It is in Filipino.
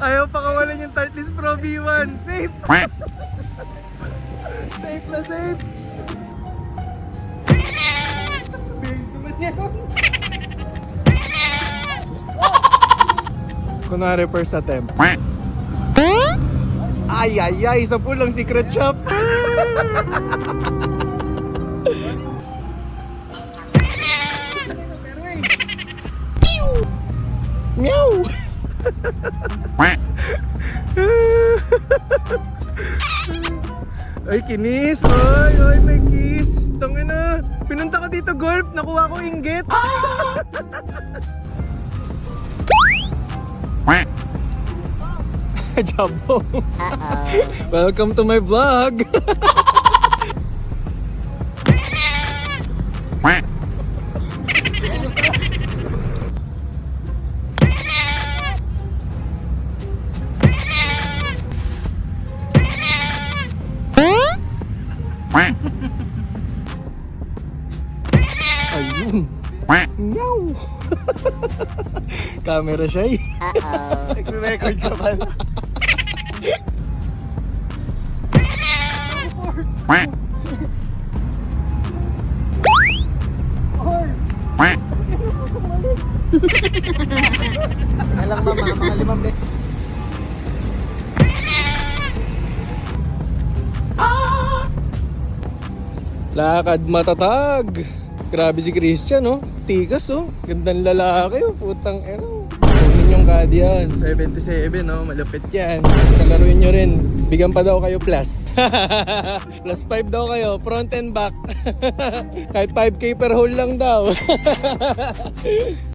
Ayaw pa kawalan yung Tartless Pro V1. Safe! Safe na safe! Kunwari first attempt. Ay ay ay! Isa po lang secret shop! Meow! Ay, kinis! Ay, ay, may kiss! Tangina! Pinunta ko dito golf, nakuha ko inggit! Jabo! Welcome to my vlog! Ayun! Meow! Camera siya eh! Nag-record ka ba? Alam ba mga 5 beses? Lakad matatag. Grabe si Christian, oh. Tigas, oh. Gandang lalaki, oh. Putang eno. Kunin yung card yan. 77, oh. Malupit yan. Kalaruin nyo rin. Bigyan pa daw kayo plus. Plus 5 daw kayo. Front and back. Kahit 5K per hole lang daw.